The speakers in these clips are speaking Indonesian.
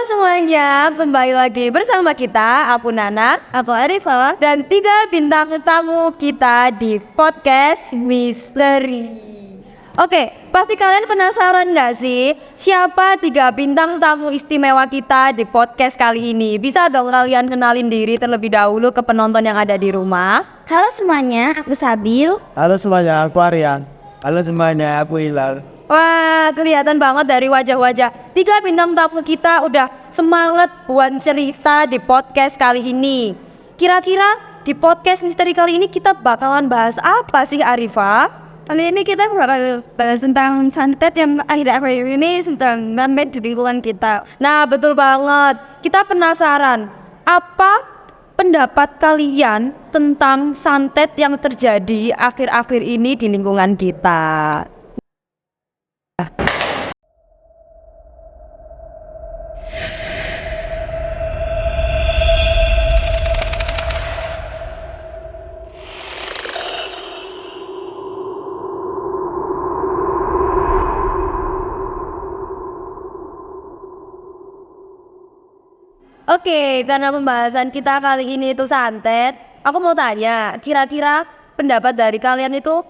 semuanya, kembali lagi bersama kita, aku Nana, Aku Arifah. dan 3 bintang tamu kita di podcast Misteri. Oke, pasti kalian penasaran gak sih siapa 3 bintang tamu istimewa kita di podcast kali ini? Bisa dong kalian kenalin diri terlebih dahulu ke penonton yang ada di rumah. Halo semuanya, aku Sabil. Halo semuanya, aku Aryan. Halo semuanya, aku Hilal. Wah, kelihatan banget dari wajah-wajah 3 bintang tamu kita udah semangat buat cerita di podcast kali ini. Kira-kira di podcast misteri kali ini kita bakalan bahas apa sih, Arifah? Kali ini kita bakal bahas tentang santet yang akhir-akhir ini sedang ramai di lingkungan kita. Nah, betul banget. Kita penasaran, apa pendapat kalian tentang santet yang terjadi akhir-akhir ini di lingkungan kita? Oke, karena pembahasan kita kali ini itu santet, aku mau tanya, kira-kira pendapat dari kalian itu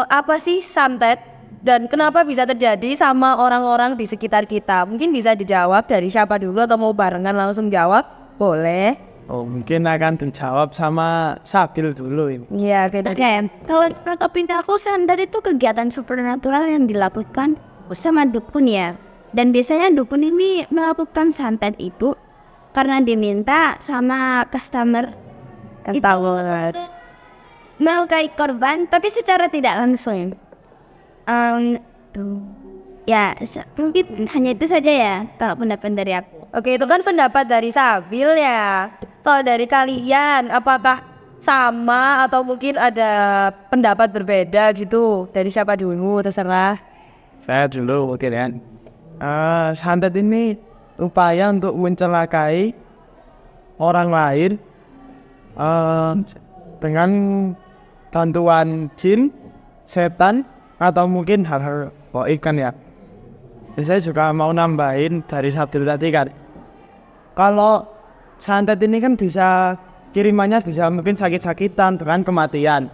apa sih santet dan kenapa bisa terjadi sama orang-orang di sekitar kita? Mungkin bisa dijawab dari siapa dulu atau mau barengan langsung jawab? Boleh. Oh, mungkin akan dijawab sama Sabil dulu ini. Iya, oke. Kalau menurut opini aku, santet itu kegiatan supernatural yang dilakukan bersama dukun ya. Dan biasanya dukun ini melakukan santet itu karena diminta sama customer itu melukai korban, tapi secara tidak langsung. Mungkin hanya itu saja ya kalau pendapat dari aku. Oke, itu kan pendapat dari Sabil ya. Kalau dari kalian, apakah sama atau mungkin ada pendapat berbeda gitu? Dari siapa dulu, terserah. Saya dulu mungkin ya. Santet ini upaya untuk mencelakai orang lain dengan bantuan jin, setan, atau mungkin hal-hal gaib kan ya. Saya juga mau nambahin dari Sabil tadi kan. Kalau santet ini kan bisa kirimannya bisa mungkin sakit-sakitan dengan kematian.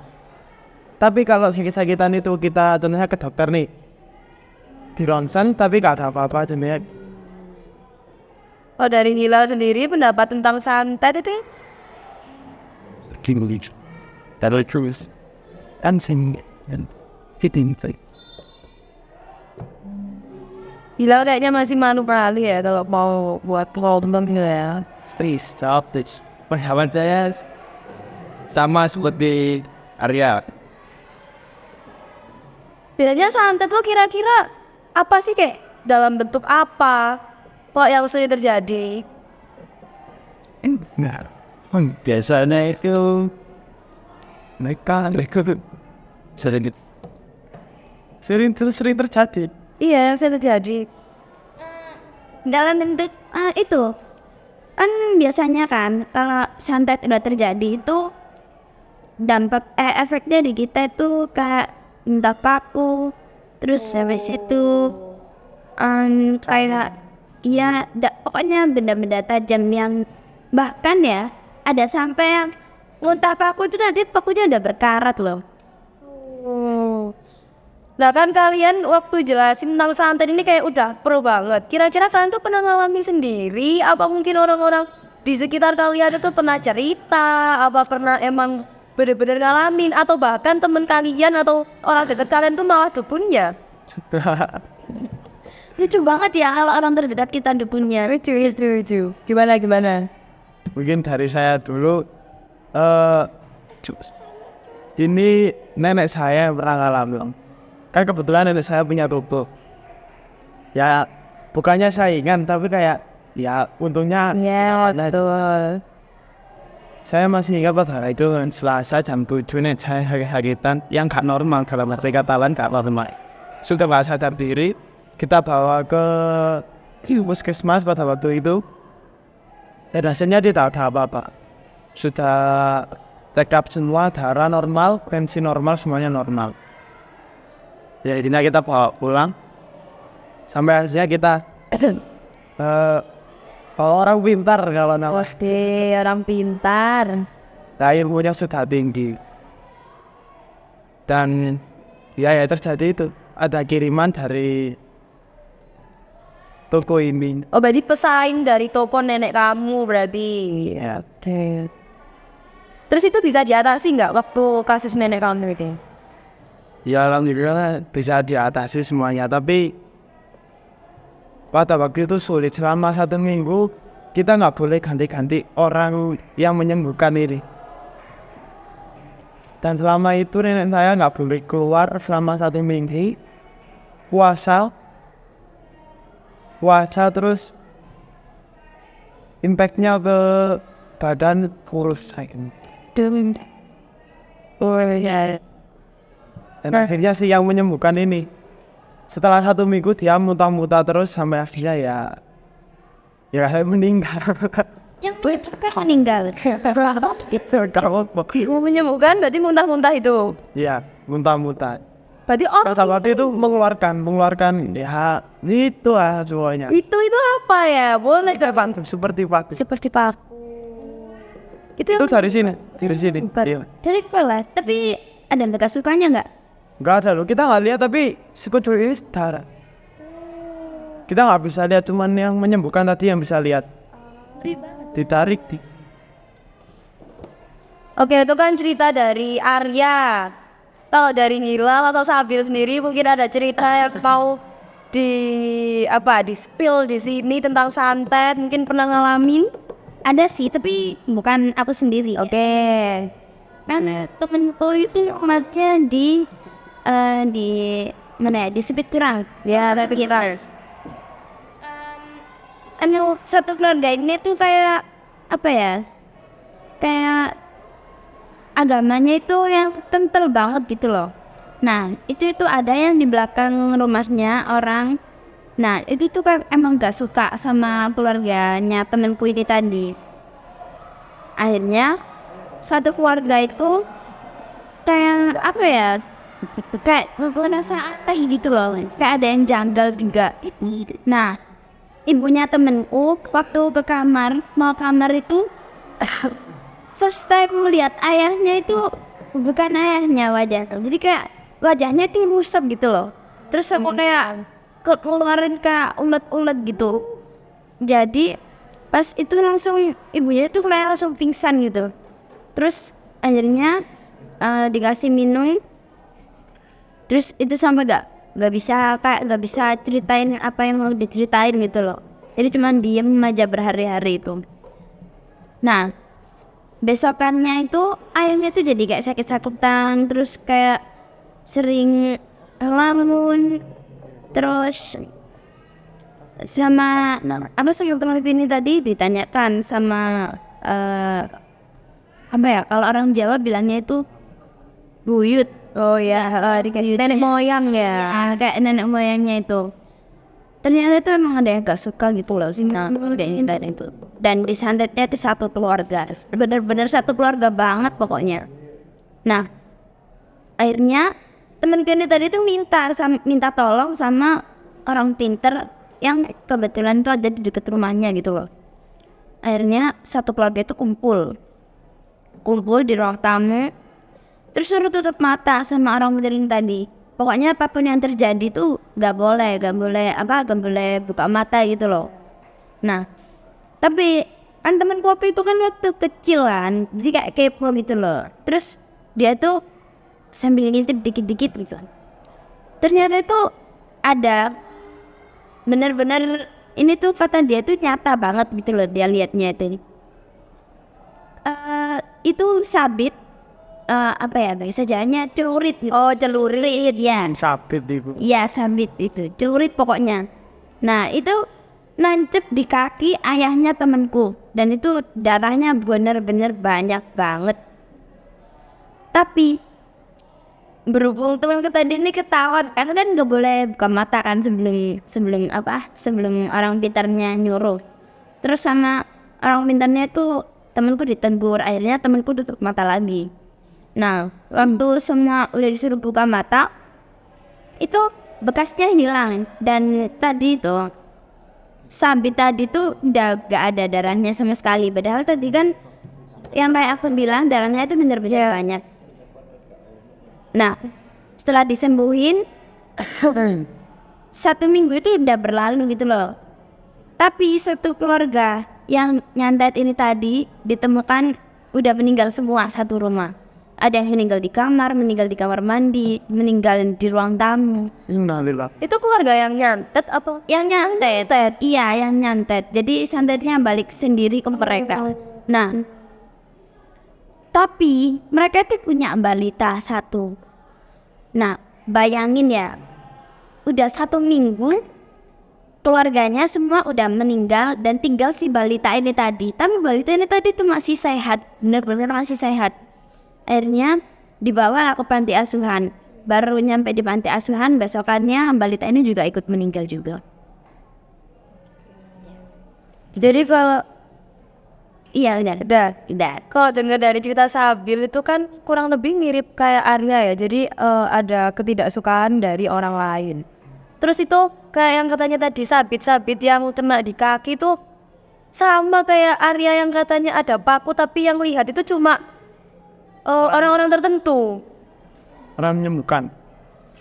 Tapi kalau sakit-sakitan itu kita contohnya ke dokter nih, di ronsen tapi gak ada apa-apa sebenarnya. Oh, dari Hilal sendiri pendapat tentang santet itu? That is true. And sing and hitting thing. Hilal kayaknya masih malu-malu ya kalau mau buat problem gitu ya. Please stop this. Pendapat saya sama seperti Arya. Biasanya santet lo kira-kira apa sih, kayak dalam bentuk apa? Kok yang sering terjadi? Enggak. Biasanya itu mereka sering terjadi. Iya, yang sering terjadi. Dalam bentuk itu kan biasanya kan kalau santet udah terjadi itu efeknya di kita itu kayak minta paku, terus habis itu kayak pokoknya benda-benda tajam yang bahkan ya ada sampai yang muntah paku itu nanti pakunya udah berkarat loh. Nah kan kalian waktu jelasin tentang santet ini kayak udah pro banget. Kira-kira kalian tuh pernah ngalami sendiri? Apa mungkin orang-orang di sekitar kalian itu pernah cerita? Apa pernah emang bener-bener ngalamin? Atau bahkan temen kalian atau orang dekat kalian tuh malah dukunnya? Lucu banget ya kalau orang terdekat kita dukunnya. Lucu. Gimana? Mungkin dari saya dulu, ini nenek saya pernah ngalamin. Kan kebetulan nenek saya punya tubuh. Ya bukannya saingan tapi kayak ya untungnya. Iya, betul. Saya masih ingat pada itu Selasa jam 7 nenek saya sakit-sakitan yang gak normal, dalam arti kata lain gak normal. Sudah gak sadar diri, kita bawa ke puskesmas pada waktu itu. Dan hasilnya tidak ada apa-apa. Sudah check up semua, darah normal, tensi normal, semuanya normal. Ya intinya kita bawa pulang. Sampai hasilnya kita orang pintar kalau nama. Oke, orang pintar. Nah, ilmunya sudah tinggi. Dan ya terjadi itu. Ada kiriman dari toko ini. Oh, berarti pesaing dari toko nenek kamu berarti. Ya. Oke. Terus itu bisa diatasi nggak waktu kasus nenek kamu ini? Ya alhamdulillah bisa diatasi semuanya. Tapi pada waktu itu sulit. Selama 1 minggu kita nggak boleh ganti-ganti orang yang menyembuhkan ini. Dan selama itu nenek saya nggak boleh keluar selama 1 minggu. Puasa terus impactnya ke badan kurus saya. Oh ya. Dan akhirnya sih yang menyembuhkan ini. Setelah 1 minggu dia muntah-muntah terus sampai akhirnya ya saya meninggal. Yang menyebabkan meninggal. Itu kalau Mau menyembuhkan berarti muntah-muntah itu. ya muntah-muntah. Berarti orang Pada waktu itu mengeluarkan ya itu semuanya. itu apa ya? Boleh kapan? Seperti paku. Seperti paku. Itu Itu yang dari sini. Iya. Dari kepala, tapi ada bekas lukanya nggak? Enggak ada loh, kita nggak lihat tapi sekujur ini darah. Kita nggak bisa lihat, cuman yang menyembuhkan tadi yang bisa lihat. Ditarik di. Oke, itu kan cerita dari Arya. Kalau dari Hilal atau Sabil sendiri mungkin ada cerita yang mau di spill di sini tentang santet, mungkin pernah ngalamin? Ada sih, tapi bukan aku sendiri. Oke. Kan temenku itu kemarinnya di mana ya, di Sepit Kurang. Ya, saya pikir. Satu keluarga ini tuh kayak apa ya, kayak agamanya itu yang kental banget gitu loh. Nah itu ada yang di belakang rumahnya orang. Nah itu tuh kan emang gak suka sama keluarganya temenku ini tadi. Akhirnya satu keluarga itu kayak apa ya, kayak ngerasa aneh gitu loh, kayak ada yang janggal juga. Nah ibunya temenku waktu ke kamar, mau kamar itu first time melihat ayahnya itu bukan ayahnya wajahnya, jadi kayak wajahnya itu rusak gitu loh. Terus aku kayak keluarin kayak ulet-ulet gitu. Jadi pas itu langsung ibunya itu kayak langsung pingsan gitu. Terus akhirnya dikasih minum. Terus itu sampai gak bisa ceritain apa yang mau diceritain gitu loh. Jadi cuma diem aja berhari-hari itu. Nah besokannya itu ayahnya tuh jadi kayak sakit-sakitan, terus kayak sering ngelamun, terus sama teman ini tadi ditanyakan sama apa ya, kalau orang Jawa bilangnya itu buyut. Oh ya, nenek moyang ya. Kayak nenek moyangnya itu. Ternyata itu emang ada yang gak suka gitu loh sih kayak itu. Dan disantetnya itu satu keluarga, bener-bener satu keluarga banget pokoknya. Nah akhirnya temen ini tadi tuh minta tolong sama orang pinter yang kebetulan tuh ada di dekat rumahnya gitu loh. Akhirnya satu keluarga itu kumpul di ruang tamu, terus suruh tutup mata sama orang pinter ini tadi. Pokoknya apapun yang terjadi tuh gak boleh buka mata gitu loh. Nah tapi kan temen waktu itu kan waktu kecil kan, jadi kayak kepo gitu loh. Terus dia tuh sambil ngintip dikit-dikit gitu. Ternyata itu ada bener-bener, ini tuh kata dia tuh nyata banget gitu loh, dia liatnya itu. Itu sabit, apa ya bahasa Jawanya, celurit gitu. Oh, celurit. Ya. Sabit itu. Iya sabit itu, celurit pokoknya. Nah itu nancep di kaki ayahnya temanku, dan itu darahnya bener-bener banyak banget. Tapi berhubung temanku tadi ini ketahuan, karena kan nggak boleh buka mata kan sebelum orang pintarnya nyuruh. Terus sama orang pintarnya itu temanku ditegur, akhirnya temanku tutup mata lagi. Nah waktu semua udah disuruh buka mata, itu bekasnya hilang. Dan tadi itu Sabit tadi tuh udah gak ada darahnya sama sekali. Padahal tadi kan yang kayak aku bilang darahnya itu bener-bener banyak. Nah, setelah disembuhin 1 minggu itu udah berlalu gitu loh. Tapi satu keluarga yang nyantet ini tadi ditemukan udah meninggal semua satu rumah. Ada yang meninggal di kamar mandi, meninggal di ruang tamu. Innalillah. Itu keluarga yang nyantet apa? Yang nyantet, iya yang nyantet. Jadi santetnya balik sendiri ke mereka. Nah, tapi mereka itu punya balita satu. Nah, bayangin ya, udah 1 minggu keluarganya semua udah meninggal dan tinggal si balita ini tadi. Tapi balita ini tadi tuh masih sehat, bener-bener masih sehat. Akhirnya dibawa ke panti asuhan. Baru nyampe di panti asuhan, besokannya balita ini juga ikut meninggal juga. Jadi kalau Iya udah. kalau dengar dari cerita Sabil itu kan kurang lebih mirip kayak Arya ya. Jadi ada ketidaksukaan dari orang lain. Terus itu kayak yang katanya tadi sabit yang kena di kaki itu sama kayak Arya yang katanya ada paku, tapi yang lihat itu cuma orang-orang tertentu. Orang menyembuhkan.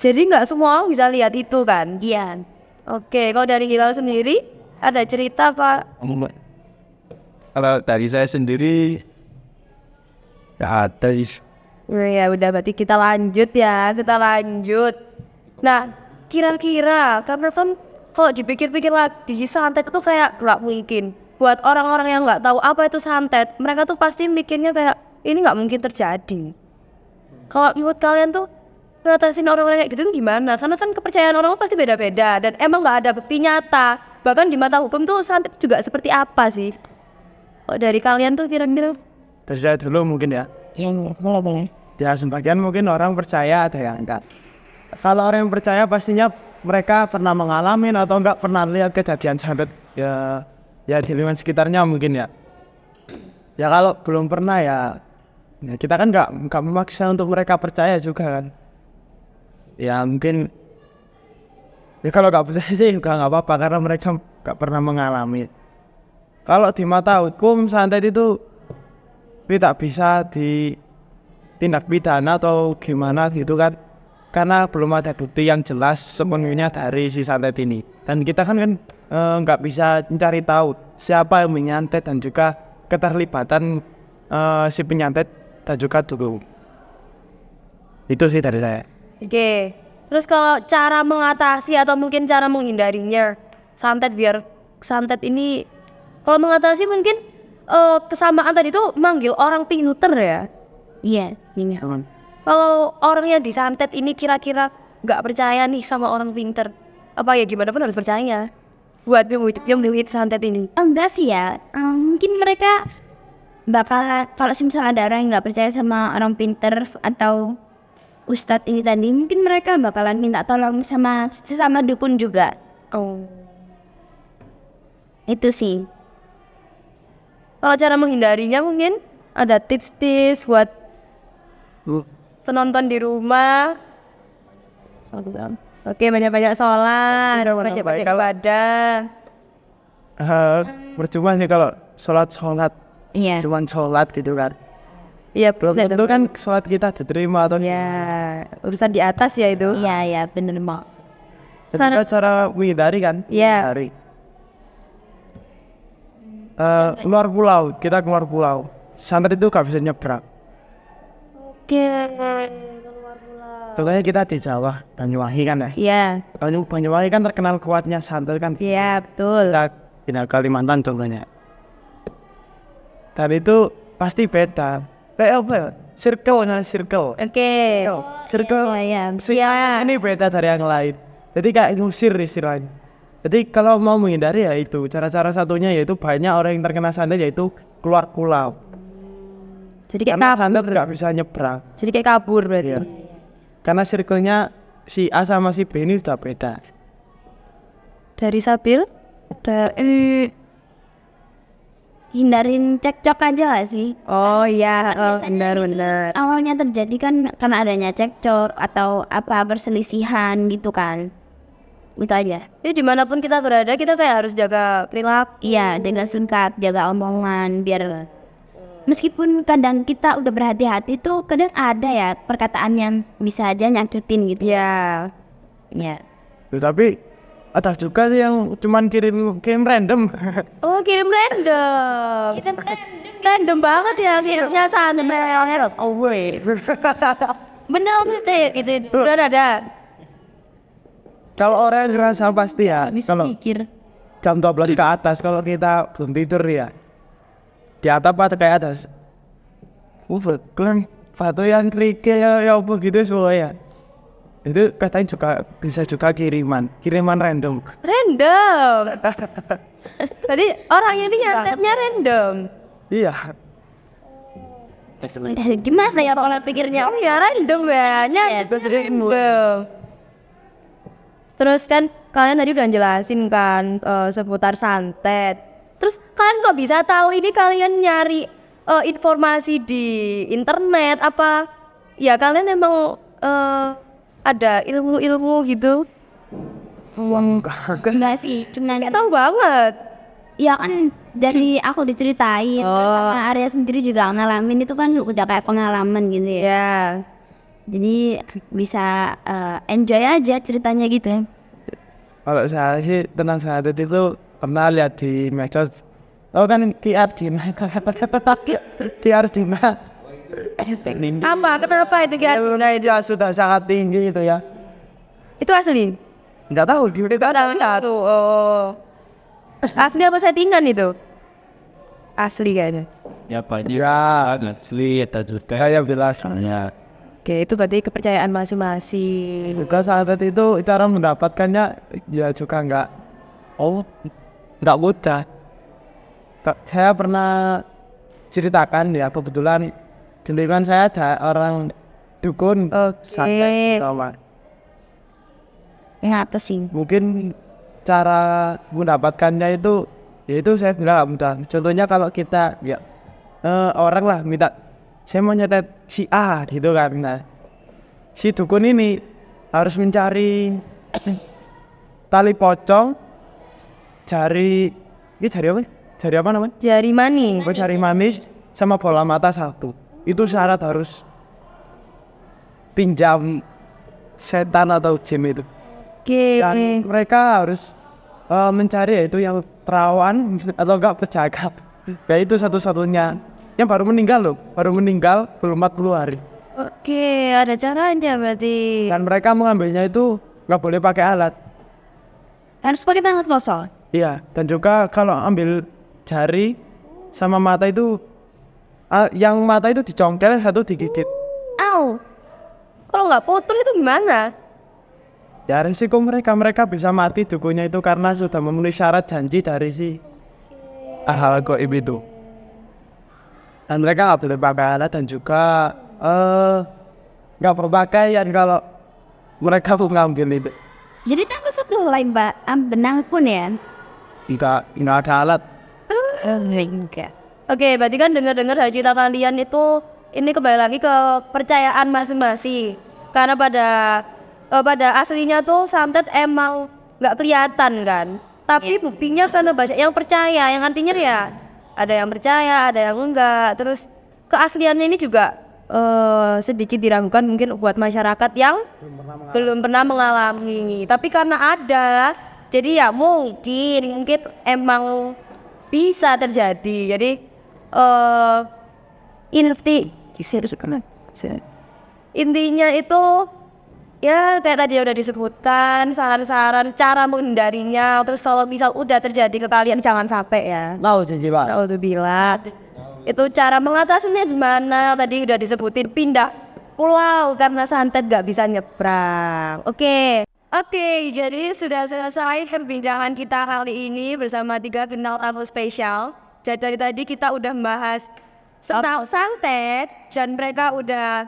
Jadi nggak semua orang bisa lihat itu kan? Iya. Oke, kalau dari Hilal sendiri ada cerita apa? Kalau dari saya sendiri nggak ada. Ya udah berarti kita lanjut. Nah, kira-kira karena kan kalau dipikir-pikir lagi santet itu kayak gak mungkin. Buat orang-orang yang nggak tahu apa itu santet, mereka tuh pasti mikirnya kayak ini nggak mungkin terjadi. Kalau menurut kalian tuh ngatasin orang-orang kayak gitu tuh gimana? Karena kan kepercayaan orang pasti beda-beda dan emang nggak ada bukti nyata. Bahkan di mata hukum tuh santet juga seperti apa sih? Kok dari kalian tuh kira-kira? Dari saya dulu mungkin ya. Yang boleh. Ya sebagian mungkin orang percaya ada yang enggak. Kalau orang yang percaya pastinya mereka pernah mengalami atau enggak pernah lihat kejadian santet ya di lingkungan sekitarnya mungkin ya. Ya kalau belum pernah ya kita kan enggak memaksa untuk mereka percaya juga kan. Ya mungkin ya kalau enggak percaya sih juga enggak apa-apa karena mereka enggak pernah mengalami. Kalau di mata hukum santet itu tidak bisa ditindak pidana atau gimana gitu kan, karena belum ada bukti yang jelas sepenuhnya dari si santet ini. Dan kita kan nggak bisa mencari tahu siapa yang menyantet dan juga keterlibatan si penyantet dan juga dulu. Itu sih dari saya. Oke. Terus kalau cara mengatasi atau mungkin cara menghindarinya santet biar santet ini kalau mengatasi mungkin kesamaan tadi itu manggil orang pinter ya. Iya. Kalau orang yang disantet ini kira-kira nggak percaya nih sama orang pinter, apa ya gimana pun harus percaya buat yang santet ini. Enggak sih ya. Mungkin mereka bakal kalau misalnya ada orang yang nggak percaya sama orang pinter atau ustadz ini tadi, mungkin mereka bakalan minta tolong sama sesama dukun juga. Oh. Itu sih. Kalau cara menghindarinya mungkin ada tips-tips buat penonton di rumah. Oke, banyak-banyak sholat, banyak-banyak ibadah. Percuma sih kalau sholat Iya. cuman sholat gitu kan. Iya, Belum tentu kan sholat kita diterima atau ya urusan di atas ya itu. Iya, bener mau. dan juga cara menghindari kan. Iya. Menghindari. Kita keluar pulau. Santet itu gak bisa nyebrang. Oke. Contohnya kita di Jawa, Banyuwangi kan ya. Iya. Kalau Banyuwangi kan terkenal kuatnya santet kan. Iya, betul. Kita pindah Kalimantan contohnya. Dan itu pasti beda. Kayak apa ya? Circle. Oke. Circle. Iya. Iya. Ini beda dari yang lain. Jadi kayak ngusir istilahnya. Jadi kalau mau menghindari ya itu cara-cara satunya yaitu banyak orang yang terkena santet yaitu keluar pulau. Jadi kayak Karena kabur. santet nggak bisa nyebrang. Jadi kayak kabur berarti. Iya. Karena circle-nya si A sama si B ini sudah beda. Dari Sabil? Hindarin cekcok aja gak sih? Oh iya, Biasanya benar. awalnya terjadi kan karena adanya cekcok atau apa perselisihan gitu kan. itu aja. Jadi dimanapun kita berada kita kayak harus jaga perilaku. Iya, jaga singkat, jaga omongan biar meskipun kadang kita udah berhati-hati tuh kadang ada ya perkataan yang bisa aja nyakitin gitu. Ya. Ya. Tapi ada juga sih yang cuman kirim random. Oh, kirim random. Random banget ya kirimnya santai. Bener mesti gitu. Udah ada. Kalau orang yang ngerasa pasti ya, kalau Pikir. jam 12 ke atas kalau kita belum tidur ya di atap atau kayak atas kalian foto yang kerikil ya apa gitu semuanya itu katanya juga bisa juga kiriman random. Random. Tadi orang ini nyatetnya random. Iya, Gimana ya orang pikirnya? Oh ya random ya. Random. Terus kan kalian tadi udah jelasin kan seputar santet. Terus kalian kok bisa tahu ini kalian nyari informasi di internet apa? Ya kalian emang ada ilmu-ilmu gitu? Enggak sih, cuma Nggak tahu banget. ya kan dari aku diceritain terus sama Arya sendiri juga ngalamin itu kan udah kayak pengalaman gitu ya. Ya. Jadi bisa enjoy aja ceritanya gitu ya. kalau saya sih tentang santet itu pernah lihat di medsos. Oh kan QR Cina. QR Cina. Apa? Kenapa itu kan? Itu sudah sangat tinggi itu ya. Itu asli? Nggak tahu gimana Tahu. Oh. Asli apa settingan itu? Asli kayaknya. Ya banyak ya asli atau juga kayak jelas. misalnya Oke, itu tadi kepercayaan masing-masing. Juga santet itu cara mendapatkannya ya juga nggak mudah. Saya pernah ceritakan ya kebetulan di lingkungan saya ada orang dukun santet sama. Ngapa sih? Mungkin cara mendapatkannya itu yaitu saya bilang nggak mudah. Contohnya kalau kita ya orang lah minta saya mau nyetet si A gitu kan. Nah, si dukun ini harus mencari tali pocong, jari apa? Jari apa namanya? Jari mani. Jari manis sama bola mata satu. Itu syarat harus pinjam setan atau jin itu. Oke. Dan mereka harus mencari yaitu yang perawan atau enggak penjaga. Ya itu satu-satunya yang baru meninggal belum 40 hari. Oke, ada caranya berarti. Dan mereka mengambilnya itu nggak boleh pakai alat. Harus pakai tangan kosong. Iya, dan juga kalau ambil jari sama mata itu yang mata itu dicongkel, satu digigit. Au. Kalau nggak putus itu gimana? Ya risiko mereka bisa mati dukunnya itu karena sudah memenuhi syarat janji dari si hal gaib itu. Dan mereka nggak boleh pakai alat dan juga nggak berpakaian kalau mereka mengambil itu. Jadi tambah satu lain benang pun ya. Nggak ada alat. Enggak. Oke, berarti kan dengar-dengar dari cerita kalian itu ini kembali lagi ke kepercayaan masing-masing. Karena pada aslinya tuh santet emang nggak kelihatan kan. Tapi buktinya karena banyak yang percaya, yang artinya ya ada yang percaya, ada yang enggak. Terus keasliannya ini juga sedikit diragukan mungkin buat masyarakat yang belum pernah mengalami. Tapi karena ada, jadi ya mungkin emang bisa terjadi. Jadi intinya itu ya kayak tadi udah disebutkan saran-saran cara menghindarinya. Terus kalau misal udah terjadi ke kalian jangan sampai ya. Mau janji pak. Naudzubillah. Itu cara mengatasinya gimana? Tadi udah disebutin pindah pulau karena santet gak bisa nyebrang. Oke, jadi sudah selesai perbincangan kita kali ini bersama 3 bintang tamu spesial. Jadi dari tadi kita udah membahas tentang santet dan mereka udah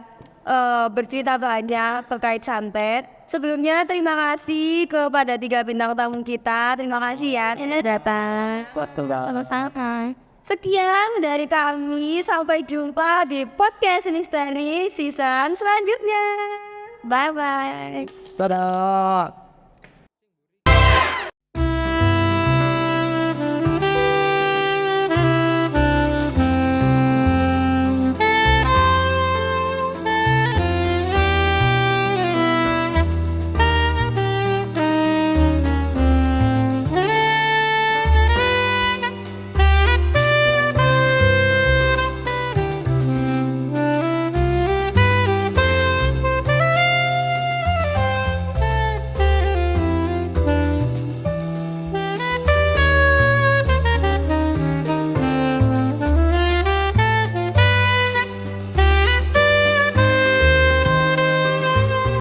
bercerita banyak terkait santet. Sebelumnya terima kasih kepada 3 bintang tamu kita. Terima kasih ya datang. Sama-sama. Sekian dari kami, sampai jumpa di podcast Misteri season selanjutnya. Bye bye. Dadah.